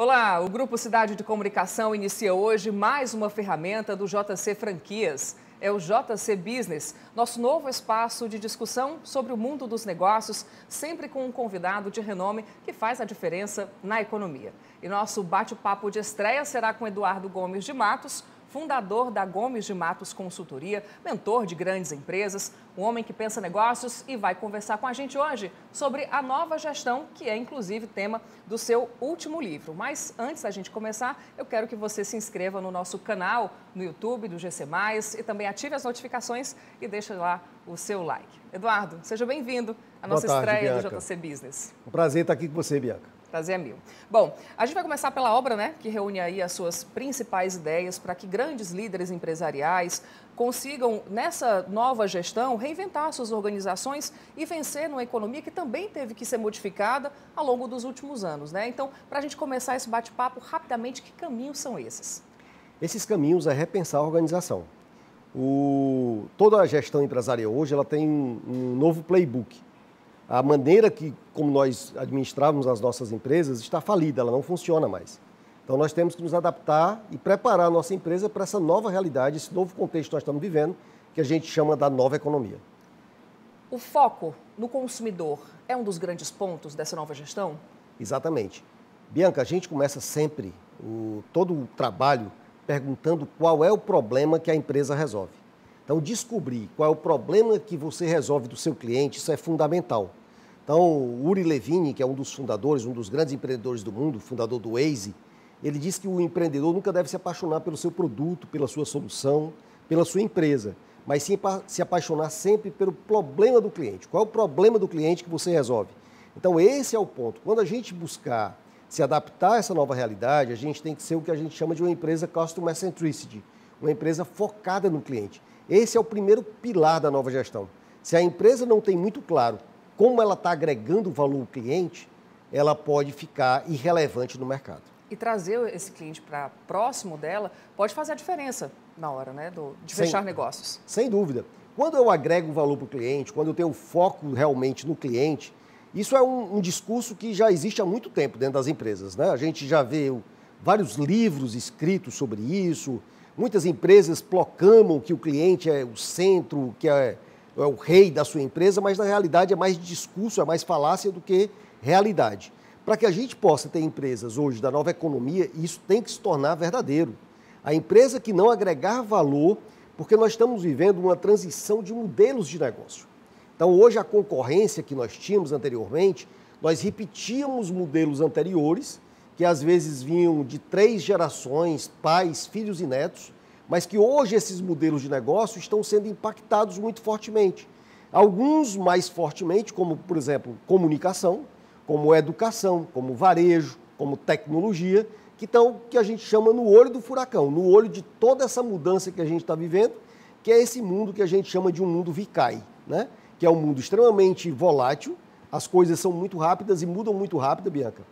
Olá, o Grupo Cidade de Comunicação inicia hoje mais uma ferramenta do JC Franquias. É o JC Business, nosso novo espaço de discussão sobre o mundo dos negócios, sempre com um convidado de renome que faz a diferença na economia. E nosso bate-papo de estreia será com Eduardo Gomes de Matos, fundador da Gomes de Matos Consultoria, mentor de grandes empresas, um homem que pensa negócios e vai conversar com a gente hoje sobre a nova gestão, que é inclusive tema do seu último livro. Mas antes da gente começar, eu quero que você se inscreva no nosso canal no YouTube do GC+, e também ative as notificações e deixe lá o seu like. Eduardo, seja bem-vindo à nossa estreia do JC Business. Um prazer estar aqui com você, Bianca. Prazer é meu. Bom, a gente vai começar pela obra, né, que reúne aí as suas principais ideias para que grandes líderes empresariais consigam, nessa nova gestão, reinventar suas organizações e vencer numa economia que também teve que ser modificada ao longo dos últimos anos, né? Então, para a gente começar esse bate-papo, rapidamente, que caminhos são esses? Esses caminhos é repensar a organização. Toda a gestão empresarial hoje ela tem um novo playbook. A maneira como nós administrávamos as nossas empresas está falida, ela não funciona mais. Então nós temos que nos adaptar e preparar a nossa empresa para essa nova realidade, esse novo contexto que nós estamos vivendo, que a gente chama da nova economia. O foco no consumidor é um dos grandes pontos dessa nova gestão? Exatamente. Bianca, a gente começa sempre todo o trabalho perguntando qual é o problema que a empresa resolve. Então, descobrir qual é o problema que você resolve do seu cliente, isso é fundamental. Então, o Uri Levine, que é um dos fundadores, um dos grandes empreendedores do mundo, fundador do Waze, ele diz que o empreendedor nunca deve se apaixonar pelo seu produto, pela sua solução, pela sua empresa, mas sim se apaixonar sempre pelo problema do cliente. Qual é o problema do cliente que você resolve? Então, esse é o ponto. Quando a gente buscar se adaptar a essa nova realidade, a gente tem que ser o que a gente chama de uma empresa Customer Centricity, uma empresa focada no cliente. Esse é o primeiro pilar da nova gestão. Se a empresa não tem muito claro como ela está agregando valor ao cliente, ela pode ficar irrelevante no mercado. E trazer esse cliente para próximo dela pode fazer a diferença na hora, né, de fechar negócios. Sem dúvida. Quando eu agrego valor para o cliente, quando eu tenho foco realmente no cliente, isso é um discurso que já existe há muito tempo dentro das empresas, né? A gente já vê vários livros escritos sobre isso. Muitas empresas proclamam que o cliente é o centro, que é o rei da sua empresa, mas na realidade é mais discurso, é mais falácia do que realidade. Para que a gente possa ter empresas hoje da nova economia, isso tem que se tornar verdadeiro. A empresa que não agregar valor, porque nós estamos vivendo uma transição de modelos de negócio. Então hoje a concorrência que nós tínhamos anteriormente, nós repetíamos modelos anteriores, que às vezes vinham de 3 gerações, pais, filhos e netos, mas que hoje esses modelos de negócio estão sendo impactados muito fortemente. Alguns mais fortemente, como, por exemplo, comunicação, como educação, como varejo, como tecnologia, que a gente chama no olho do furacão, no olho de toda essa mudança que a gente está vivendo, que é esse mundo que a gente chama de um mundo VICAI, né? Que é um mundo extremamente volátil, as coisas são muito rápidas e mudam muito rápido, Bianca.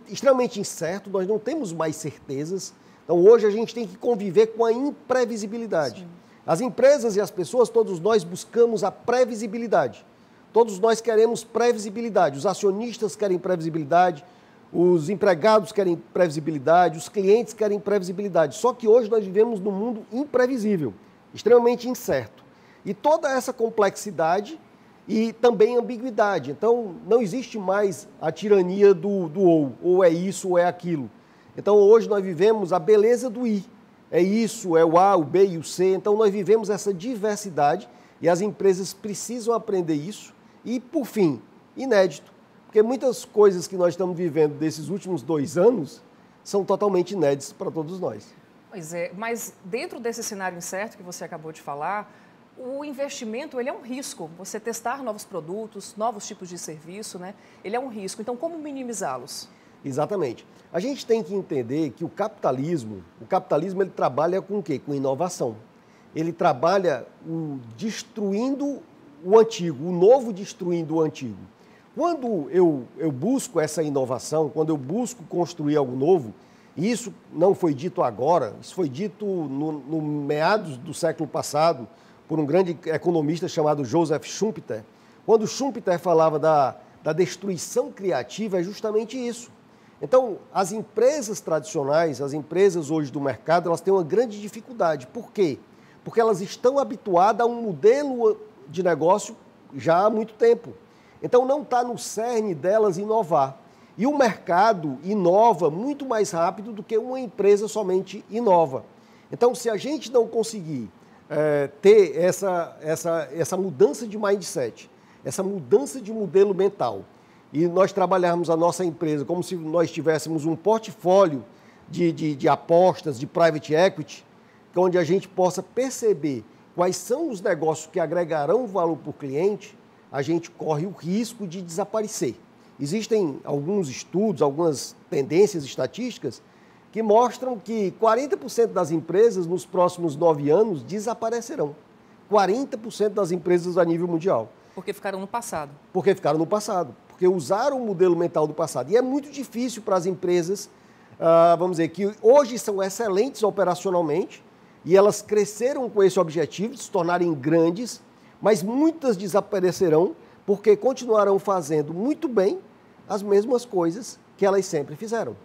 Extremamente incerto, nós não temos mais certezas. Então, hoje a gente tem que conviver com a imprevisibilidade. Sim. As empresas e as pessoas, todos nós buscamos a previsibilidade. Todos nós queremos previsibilidade. Os acionistas querem previsibilidade, os empregados querem previsibilidade, os clientes querem previsibilidade. Só que hoje nós vivemos num mundo imprevisível, extremamente incerto. E toda essa complexidade e também ambiguidade. Então, não existe mais a tirania do ou é isso ou é aquilo. Então, hoje nós vivemos a beleza do I. É isso, é o A, o B e o C. Então, nós vivemos essa diversidade e as empresas precisam aprender isso. E, por fim, inédito, porque muitas coisas que nós estamos vivendo desses últimos 2 anos são totalmente inéditas para todos nós. Pois é, mas dentro desse cenário incerto que você acabou de falar, o investimento, ele é um risco. Você testar novos produtos, novos tipos de serviço, né? Ele é um risco. Então, como minimizá-los? Exatamente. A gente tem que entender que o capitalismo ele trabalha com o quê? Com inovação. Ele trabalha destruindo o antigo, o novo destruindo o antigo. Quando eu busco essa inovação, quando eu busco construir algo novo, e isso não foi dito agora, isso foi dito no meados do século passado, por um grande economista chamado Joseph Schumpeter. Quando Schumpeter falava da destruição criativa, é justamente isso. Então, as empresas tradicionais, as empresas hoje do mercado, elas têm uma grande dificuldade. Por quê? Porque elas estão habituadas a um modelo de negócio já há muito tempo. Então, não está no cerne delas inovar. E o mercado inova muito mais rápido do que uma empresa somente inova. Então, se a gente não conseguir ter essa mudança de mindset, essa mudança de modelo mental, e nós trabalharmos a nossa empresa como se nós tivéssemos um portfólio de apostas, de private equity, onde a gente possa perceber quais são os negócios que agregarão valor para o cliente, a gente corre o risco de desaparecer. Existem alguns estudos, algumas tendências estatísticas que mostram que 40% das empresas nos próximos 9 anos desaparecerão. 40% das empresas a nível mundial. Porque ficaram no passado. Porque ficaram no passado. Porque usaram o modelo mental do passado. E é muito difícil para as empresas, vamos dizer, que hoje são excelentes operacionalmente, e elas cresceram com esse objetivo de se tornarem grandes, mas muitas desaparecerão porque continuarão fazendo muito bem as mesmas coisas que elas sempre fizeram.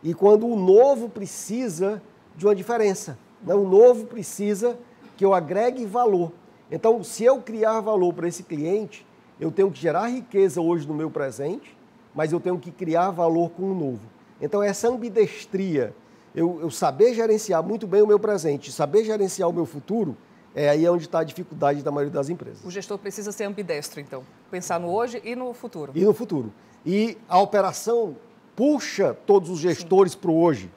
E quando o novo precisa de uma diferença, né? O novo precisa que eu agregue valor. Então, se eu criar valor para esse cliente, eu tenho que gerar riqueza hoje no meu presente, mas eu tenho que criar valor com o novo. Então, essa ambidestria, eu saber gerenciar muito bem o meu presente, saber gerenciar o meu futuro, aí é onde está a dificuldade da maioria das empresas. O gestor precisa ser ambidestro, então. Pensar no hoje e no futuro. E no futuro. E a operação puxa todos os gestores para o hoje.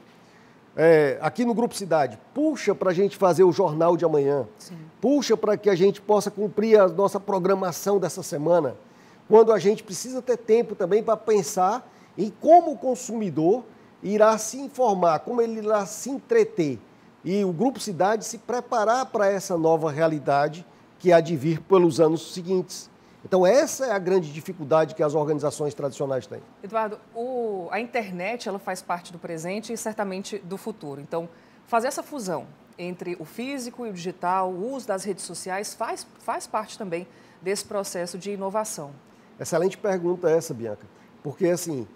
Aqui no Grupo Cidade, puxa para a gente fazer o jornal de amanhã. Sim. Puxa para que a gente possa cumprir a nossa programação dessa semana. Quando a gente precisa ter tempo também para pensar em como o consumidor irá se informar, como ele irá se entreter. E o Grupo Cidade se preparar para essa nova realidade que há de vir pelos anos seguintes. Então, essa é a grande dificuldade que as organizações tradicionais têm. Eduardo, a internet ela faz parte do presente e certamente do futuro. Então, fazer essa fusão entre o físico e o digital, o uso das redes sociais, faz parte também desse processo de inovação. Excelente pergunta essa, Bianca. Porque, assim,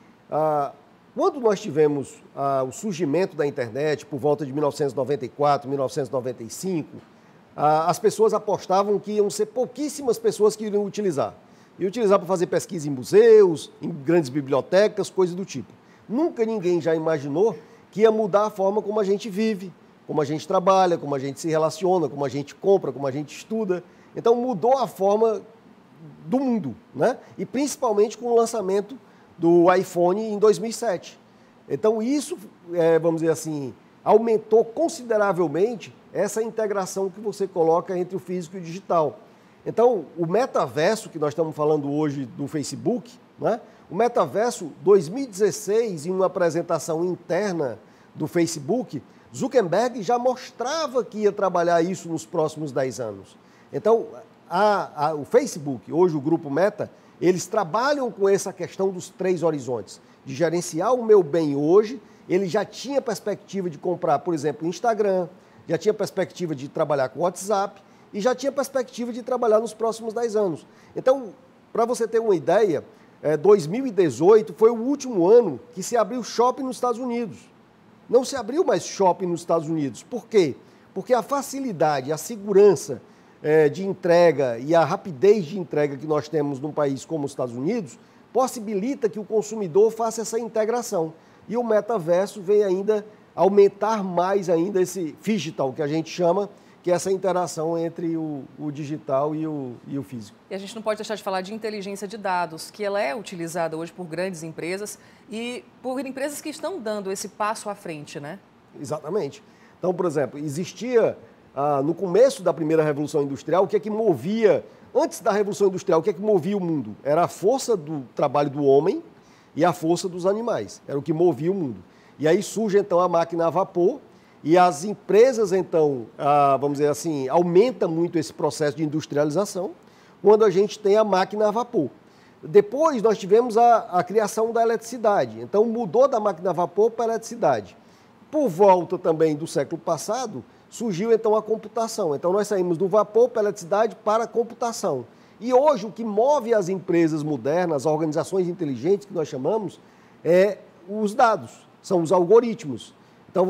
quando nós tivemos o surgimento da internet, por volta de 1994, 1995, as pessoas apostavam que iam ser pouquíssimas pessoas que iriam utilizar. E utilizar para fazer pesquisa em museus, em grandes bibliotecas, coisas do tipo. Nunca ninguém já imaginou que ia mudar a forma como a gente vive, como a gente trabalha, como a gente se relaciona, como a gente compra, como a gente estuda. Então mudou a forma do mundo, né? E principalmente com o lançamento do iPhone em 2007. Então isso, vamos dizer assim, aumentou consideravelmente essa integração que você coloca entre o físico e o digital. Então, o metaverso que nós estamos falando hoje do Facebook, né? O metaverso 2016, em uma apresentação interna do Facebook, Zuckerberg já mostrava que ia trabalhar isso nos próximos 10 anos. Então, o Facebook, hoje o Grupo Meta, eles trabalham com essa questão dos 3 horizontes, de gerenciar o meu bem hoje. Ele já tinha perspectiva de comprar, por exemplo, Instagram, já tinha perspectiva de trabalhar com WhatsApp e já tinha perspectiva de trabalhar nos próximos 10 anos. Então, para você ter uma ideia, 2018 foi o último ano que se abriu shopping nos Estados Unidos. Não se abriu mais shopping nos Estados Unidos. Por quê? Porque a facilidade, a segurança de entrega e a rapidez de entrega que nós temos num país como os Estados Unidos possibilita que o consumidor faça essa integração. E o metaverso vem ainda aumentar mais ainda esse phygital, que a gente chama, que é essa interação entre o digital e o físico. E a gente não pode deixar de falar de inteligência de dados, que ela é utilizada hoje por grandes empresas e por empresas que estão dando esse passo à frente, né? Exatamente. Então, por exemplo, existia no começo da primeira Revolução Industrial, o que é que movia, antes da Revolução Industrial, o que é que movia o mundo? Era a força do trabalho do homem e a força dos animais, era o que movia o mundo. E aí surge, então, a máquina a vapor e as empresas, então, vamos dizer assim, aumenta muito esse processo de industrialização quando a gente tem a máquina a vapor. Depois, nós tivemos a criação da eletricidade. Então, mudou da máquina a vapor para a eletricidade. Por volta também do século passado, surgiu, então, a computação. Então, nós saímos do vapor para a eletricidade para a computação. E hoje, o que move as empresas modernas, as organizações inteligentes que nós chamamos, é os dados, são os algoritmos. Então,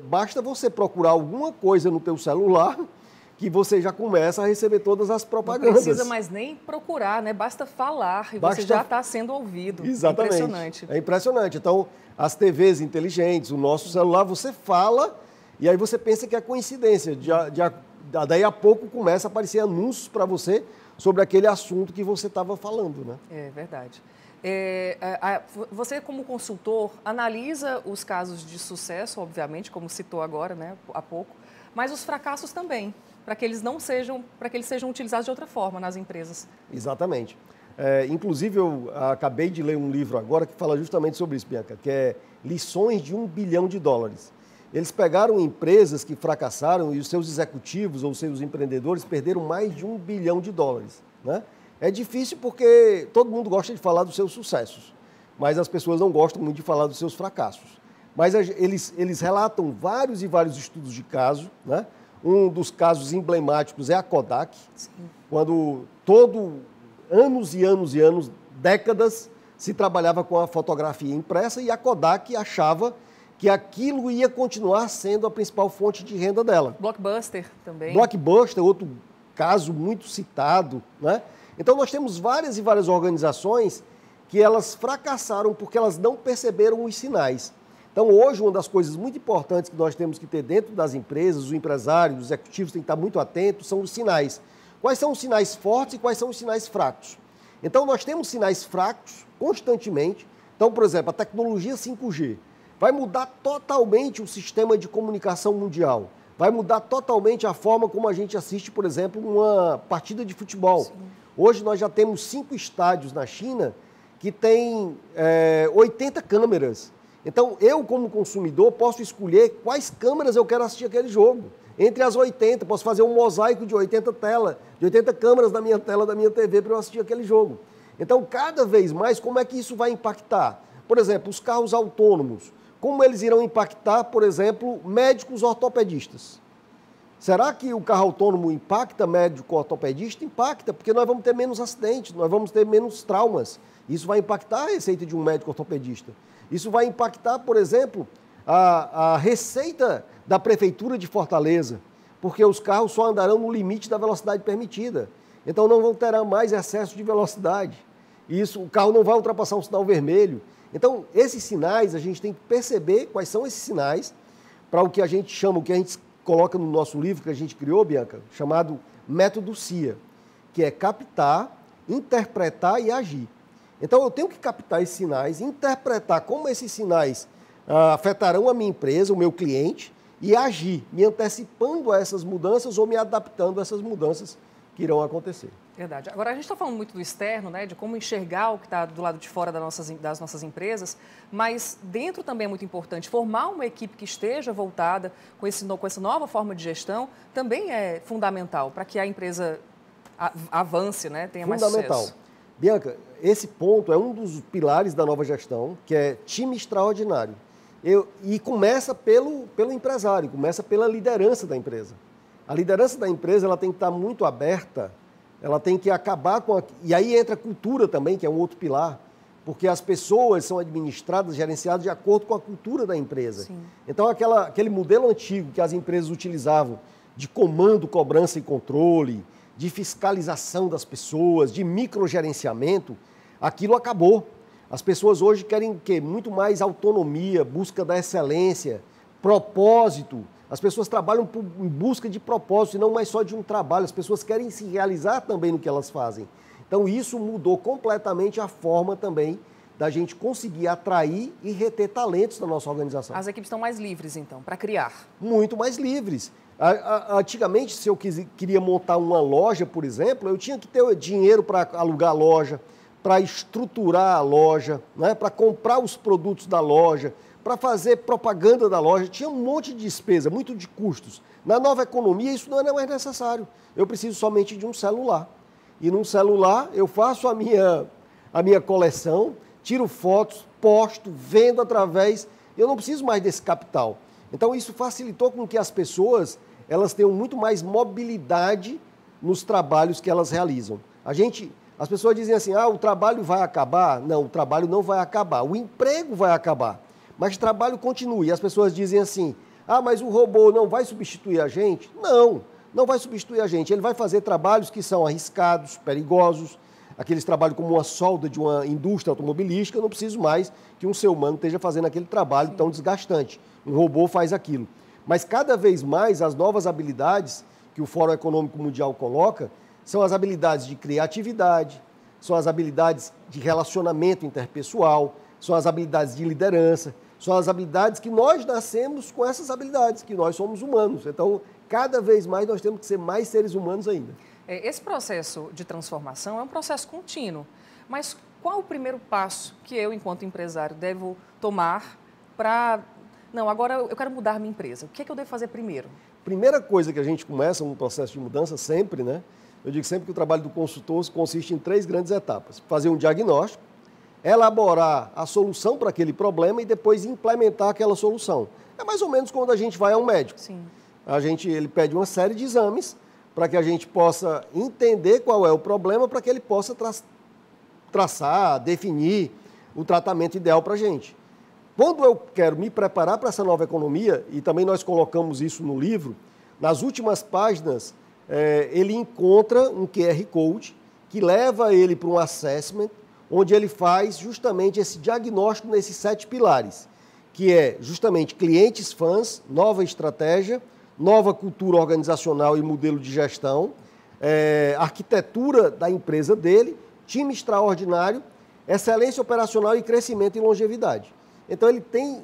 basta você procurar alguma coisa no teu celular que você já começa a receber todas as propagandas. Não precisa mais nem procurar, né? Basta falar e você já está sendo ouvido. Exatamente. Impressionante. É impressionante. Então, as TVs inteligentes, o nosso celular, você fala e aí você pensa que é coincidência. Daí a pouco começa a aparecer anúncios para você sobre aquele assunto que você estava falando, né? É verdade. Você, como consultor, analisa os casos de sucesso, obviamente, como citou agora, né, há pouco, mas os fracassos também, para que eles sejam utilizados de outra forma nas empresas. Exatamente. Inclusive, eu acabei de ler um livro agora que fala justamente sobre isso, Bianca, que é Lições de $1 bilhão. Eles pegaram empresas que fracassaram e os seus executivos ou seus empreendedores perderam mais de $1 bilhão, né? É difícil porque todo mundo gosta de falar dos seus sucessos, mas as pessoas não gostam muito de falar dos seus fracassos. Mas eles relatam vários e vários estudos de caso, né? Um dos casos emblemáticos é a Kodak, sim, quando anos e anos e anos, décadas, se trabalhava com a fotografia impressa e a Kodak achava que aquilo ia continuar sendo a principal fonte de renda dela. Blockbuster também. Blockbuster, outro caso muito citado, né? Então, nós temos várias e várias organizações que elas fracassaram porque elas não perceberam os sinais. Então, hoje, uma das coisas muito importantes que nós temos que ter dentro das empresas, os empresários, os executivos têm que estar muito atentos, são os sinais. Quais são os sinais fortes e quais são os sinais fracos? Então, nós temos sinais fracos constantemente. Então, por exemplo, a tecnologia 5G vai mudar totalmente o sistema de comunicação mundial. Vai mudar totalmente a forma como a gente assiste, por exemplo, uma partida de futebol. Sim. Hoje nós já temos 5 estádios na China que têm 80 câmeras. Então, eu como consumidor posso escolher quais câmeras eu quero assistir aquele jogo. Entre as 80, posso fazer um mosaico de 80 câmeras na minha tela da minha TV para eu assistir aquele jogo. Então, cada vez mais, como é que isso vai impactar? Por exemplo, os carros autônomos. Como eles irão impactar, por exemplo, médicos ortopedistas? Será que o carro autônomo impacta médico ortopedista? Impacta, porque nós vamos ter menos acidentes, nós vamos ter menos traumas. Isso vai impactar a receita de um médico ortopedista. Isso vai impactar, por exemplo, a receita da Prefeitura de Fortaleza, porque os carros só andarão no limite da velocidade permitida. Então não terá mais excesso de velocidade. O carro não vai ultrapassar um sinal vermelho. Então, esses sinais, a gente tem que perceber quais são esses sinais para o que a gente chama, o que a gente coloca no nosso livro que a gente criou, Bianca, chamado Método CIA, que é captar, interpretar e agir. Então, eu tenho que captar esses sinais, interpretar como esses sinais afetarão a minha empresa, o meu cliente, e agir, me antecipando a essas mudanças ou me adaptando a essas mudanças que irão acontecer. Verdade. Agora, a gente está falando muito do externo, né, de como enxergar o que está do lado de fora das nossas empresas, mas dentro também é muito importante formar uma equipe que esteja voltada com essa nova forma de gestão, também é fundamental para que a empresa avance, né, tenha mais sucesso. Fundamental. Bianca, esse ponto é um dos pilares da nova gestão, que é time extraordinário. E começa pelo empresário, começa pela liderança da empresa. A liderança da empresa ela tem que estar muito aberta, ela tem que acabar com... E aí entra a cultura também, que é um outro pilar, porque as pessoas são administradas, gerenciadas de acordo com a cultura da empresa. Sim. Então, aquele modelo antigo que as empresas utilizavam de comando, cobrança e controle, de fiscalização das pessoas, de microgerenciamento, aquilo acabou. As pessoas hoje querem o quê? Muito mais autonomia, busca da excelência, propósito. As pessoas trabalham em busca de propósito e não mais só de um trabalho. As pessoas querem se realizar também no que elas fazem. Então, isso mudou completamente a forma também da gente conseguir atrair e reter talentos na nossa organização. As equipes estão mais livres, então, para criar? Muito mais livres. Antigamente, se eu queria montar uma loja, por exemplo, eu tinha que ter dinheiro para alugar a loja, para estruturar a loja, né, para comprar os produtos da loja, para fazer propaganda da loja, tinha um monte de despesa, muito de custos. Na nova economia, isso não é mais necessário. Eu preciso somente de um celular. E num celular, eu faço a minha coleção, tiro fotos, posto, vendo através... Eu não preciso mais desse capital. Então, isso facilitou com que as pessoas elas tenham muito mais mobilidade nos trabalhos que elas realizam. A gente As pessoas dizem assim, o trabalho vai acabar. Não, o trabalho não vai acabar. O emprego vai acabar. Mas o trabalho continua. E as pessoas dizem assim, mas o robô não vai substituir a gente? Não, não vai substituir a gente. Ele vai fazer trabalhos que são arriscados, perigosos, aqueles trabalhos como uma solda de uma indústria automobilística. Eu não preciso mais que um ser humano esteja fazendo aquele trabalho tão desgastante. Um robô faz aquilo. Mas cada vez mais as novas habilidades que o Fórum Econômico Mundial coloca são as habilidades de criatividade, são as habilidades de relacionamento interpessoal, são as habilidades de liderança, são as habilidades que nós nascemos com essas habilidades, que nós somos humanos. Então, cada vez mais nós temos que ser mais seres humanos ainda. Esse processo de transformação é um processo contínuo, mas qual o primeiro passo que eu, enquanto empresário, devo tomar para... Não, agora eu quero mudar minha empresa. O que é que eu devo fazer primeiro? Primeira coisa que a gente começa um processo de mudança sempre, né? Eu digo sempre que o trabalho do consultor consiste em 3 grandes etapas. Fazer um diagnóstico, elaborar a solução para aquele problema e depois implementar aquela solução. É mais ou menos quando a gente vai a um médico. Sim. Ele pede uma série de exames para que a gente possa entender qual é o problema, para que ele possa traçar, definir o tratamento ideal para a gente. Quando eu quero me preparar para essa nova economia, e também nós colocamos isso no livro, nas últimas páginas, ele encontra um QR Code que leva ele para um assessment, onde ele faz justamente esse diagnóstico nesses 7 pilares, que é justamente clientes fãs, nova estratégia, nova cultura organizacional e modelo de gestão, arquitetura da empresa dele, time extraordinário, excelência operacional e crescimento e longevidade. Então, ele tem,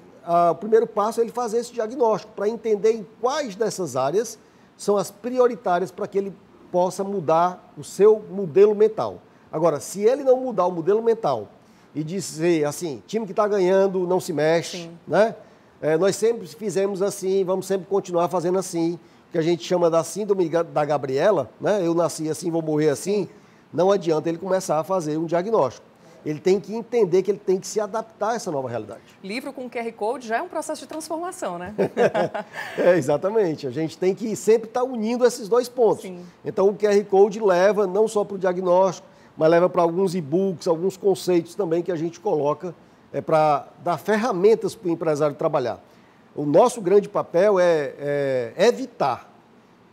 o primeiro passo é ele fazer esse diagnóstico, para entender em quais dessas áreas são as prioritárias para que ele possa mudar o seu modelo mental. Agora, se ele não mudar o modelo mental e dizer assim, time que está ganhando não se mexe, né? Nós sempre fizemos assim, vamos sempre continuar fazendo assim, que a gente chama da síndrome da Gabriela, né? Eu nasci assim, vou morrer assim. Não adianta ele começar a fazer um diagnóstico. Ele tem que entender que ele tem que se adaptar a essa nova realidade. Livro com QR Code já é um processo de transformação, né? Exatamente. A gente tem que sempre estar unindo esses 2 pontos. Sim. Então, o QR Code leva não só para o diagnóstico, mas leva para alguns e-books, alguns conceitos também que a gente coloca para dar ferramentas para o empresário trabalhar. O nosso grande papel é evitar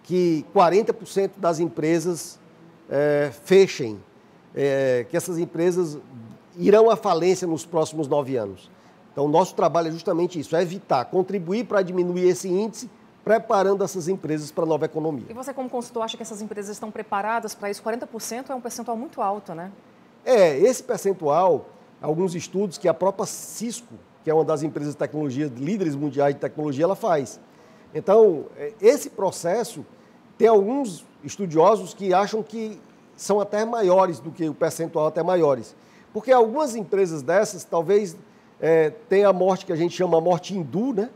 que 40% das empresas fechem, que essas empresas irão à falência nos próximos 9 anos. Então, o nosso trabalho é justamente isso, é evitar, contribuir para diminuir esse índice, preparando essas empresas para a nova economia. E você, como consultor, acha que essas empresas estão preparadas para isso? 40% é um percentual muito alto, né? Esse percentual, alguns estudos que a própria Cisco, que é uma das empresas de tecnologia, líderes mundiais de tecnologia, ela faz. Então, esse processo, tem alguns estudiosos que acham que são até maiores do que o percentual, até maiores. Porque algumas empresas dessas, talvez, tenha a morte que a gente chama morte hindu, né?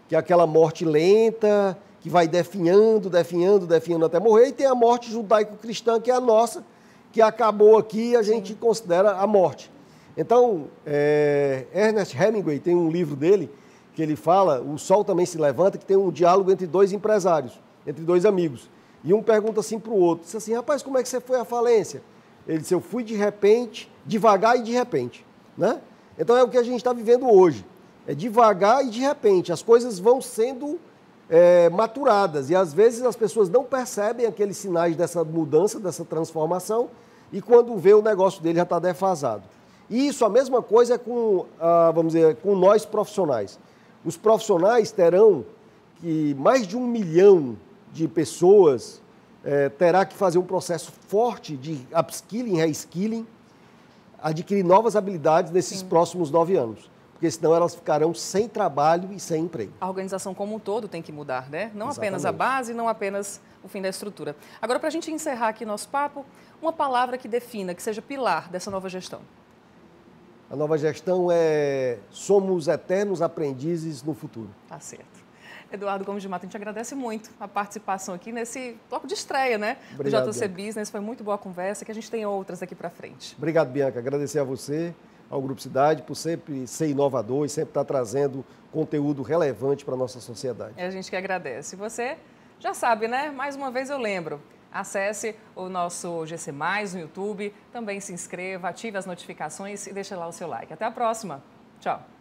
Que é aquela morte lenta, que vai definhando até morrer, e tem a morte judaico-cristã, que é a nossa, que acabou aqui e a gente considera a morte. Então, Ernest Hemingway tem um livro dele, que ele fala, O Sol Também Se Levanta, que tem um diálogo entre 2 empresários, entre 2 amigos. E um pergunta assim para o outro, disse assim, rapaz, como é que você foi à falência? Ele disse, eu fui de repente, devagar e de repente, né? Então é o que a gente está vivendo hoje, é devagar e de repente, as coisas vão sendo maturadas e às vezes as pessoas não percebem aqueles sinais dessa mudança, dessa transformação e quando vê o negócio dele já está defasado. E isso, a mesma coisa é com, vamos dizer, com nós profissionais. Os profissionais terão que mais de 1 milhão de pessoas terá que fazer um processo forte de upskilling, reskilling, adquirir novas habilidades nesses próximos 9 anos. Porque senão elas ficarão sem trabalho e sem emprego. A organização como um todo tem que mudar, né? Não Exatamente. Apenas a base, não apenas o fim da estrutura. Agora, para a gente encerrar aqui nosso papo, uma palavra que defina, que seja pilar dessa nova gestão. A nova gestão somos eternos aprendizes no futuro. Tá certo. Eduardo Gomes de Mato, a gente agradece muito a participação aqui nesse bloco de estreia, né? Obrigado, do JC Bianca. Business. Foi muito boa a conversa, que a gente tem outras aqui para frente. Obrigado, Bianca. Agradecer a você, ao Grupo Cidade, por sempre ser inovador e sempre estar trazendo conteúdo relevante para a nossa sociedade. É a gente que agradece. Você já sabe, né? Mais uma vez eu lembro. Acesse o nosso GC Mais no YouTube, também se inscreva, ative as notificações e deixe lá o seu like. Até a próxima. Tchau.